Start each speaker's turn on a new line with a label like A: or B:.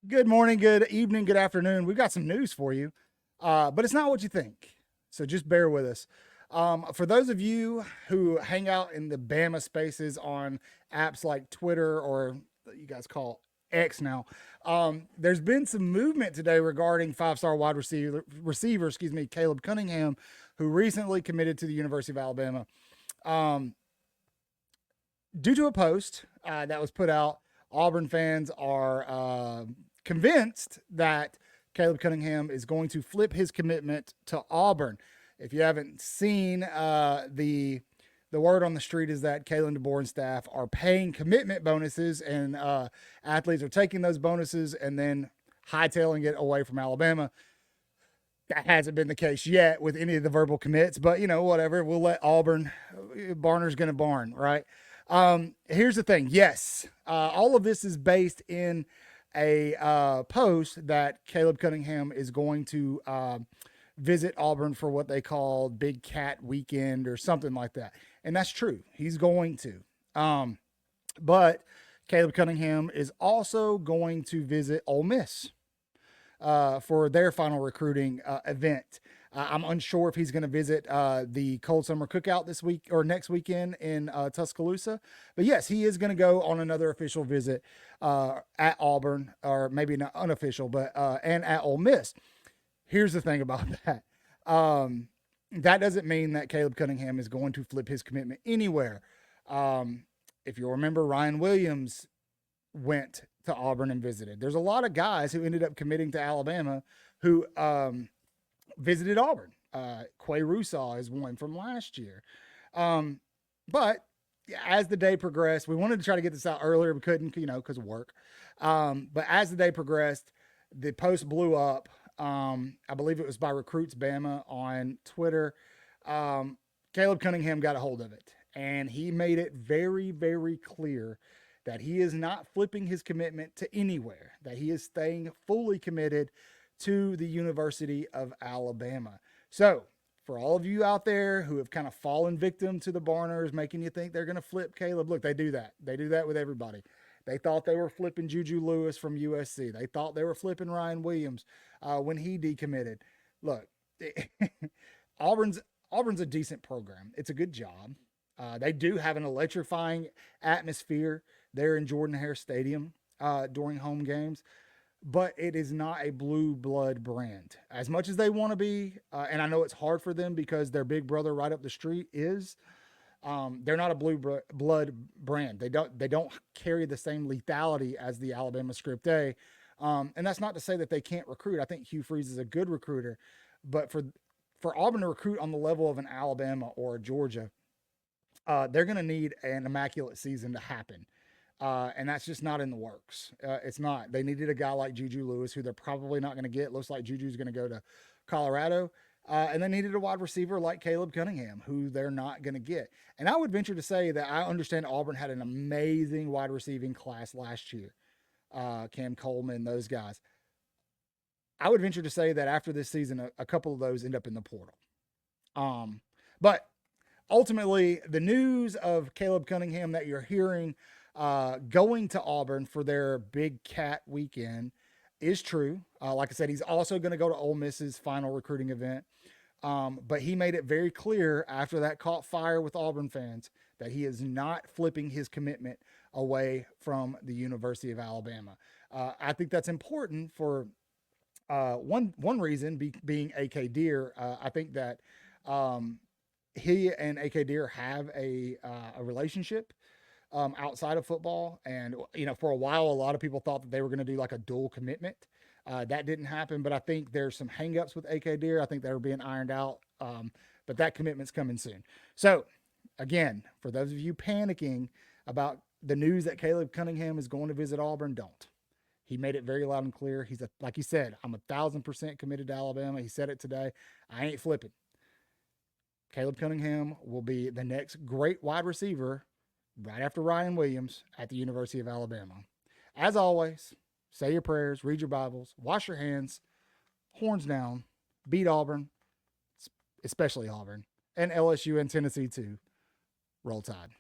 A: Good morning, good evening, good afternoon. We've got some news for you, but it's not what you think. So just bear with us. For those of you who hang out in the Bama spaces on apps like Twitter or you guys call X now, there's been some movement today regarding five-star wide receiver, Caleb Cunningham, who recently committed to the University of Alabama. Um, Due to a post that was put out, Auburn fans are convinced that Caleb Cunningham is going to flip his commitment to Auburn. If you haven't seen the word on the street is that Kalen DeBoer and staff are paying commitment bonuses, and athletes are taking those bonuses and then hightailing it away from Alabama. That hasn't been the case yet with any of the verbal commits, but whatever. We'll let Auburn. Barner's going to barn, right? Here's the thing. Yes, all of this is based in a post that Caleb Cunningham is going to visit Auburn for what they call Big Cat Weekend or something like that, and that's true. He's going to. But Caleb Cunningham is also going to visit Ole Miss for their final recruiting event. I'm unsure if he's going to visit the Cold Summer Cookout this week or next weekend in Tuscaloosa. But yes, he is going to go on another official visit at Auburn, or maybe not unofficial, but and at Ole Miss. Here's the thing about that. That doesn't mean that Caleb Cunningham is going to flip his commitment anywhere. If you remember, Ryan Williams went to Auburn and visited. There's a lot of guys who ended up committing to Alabama who visited Auburn. Quay Russaw is one from last year. But as the day progressed, we wanted to try to get this out earlier. We couldn't, because of work. But as the day progressed, the post blew up. I believe it was by Recruits Bama on Twitter. Caleb Cunningham got a hold of it, and he made it very, very clear that he is not flipping his commitment to anywhere, that he is staying fully committed to the University of Alabama. So, for all of you out there who have kind of fallen victim to the Barners making you think they're going to flip Caleb, look, they do that. They do that with everybody. They thought they were flipping Juju Lewis from USC. They thought they were flipping Ryan Williams when he decommitted. Look, Auburn's a decent program. It's a good job. They do have an electrifying atmosphere there in Jordan-Hare Stadium during home games, but it is not a blue blood brand. As much as they want to be, and I know it's hard for them because their big brother right up the street is, they're not a blue blood brand. They don't carry the same lethality as the Alabama Script A, and that's not to say that they can't recruit. I think Hugh Freeze is a good recruiter, but for Auburn to recruit on the level of an Alabama or a Georgia, they're going to need an immaculate season to happen. And that's just not in the works. It's not. They needed a guy like Juju Lewis, who they're probably not going to get. Looks like Juju's going to go to Colorado. And they needed a wide receiver like Caleb Cunningham, who they're not going to get. And I would venture to say that I understand Auburn had an amazing wide receiving class last year. Cam Coleman, those guys. I would venture to say that after this season, a couple of those end up in the portal. But ultimately, the news of Caleb Cunningham that you're hearing going to Auburn for their Big Cat Weekend is true. Like I said, he's also going to go to Ole Miss's final recruiting event. But he made it very clear after that caught fire with Auburn fans that he is not flipping his commitment away from the University of Alabama. I think that's important for one reason being AK Deer. I think that he and AK Deer have a relationship outside of football. And, for a while, a lot of people thought that they were going to do like a dual commitment. That didn't happen, but I think there's some hangups with AK Deer. I think they were being ironed out. But that commitment's coming soon. So, again, for those of you panicking about the news that Caleb Cunningham is going to visit Auburn, don't. He made it very loud and clear. Like he said, I'm 1,000% committed to Alabama. He said it today. I ain't flipping. Caleb Cunningham will be the next great wide receiver right after Ryan Williams at the University of Alabama. As always, say your prayers, read your Bibles, wash your hands, horns down, beat Auburn, especially Auburn, and LSU and Tennessee too. Roll Tide.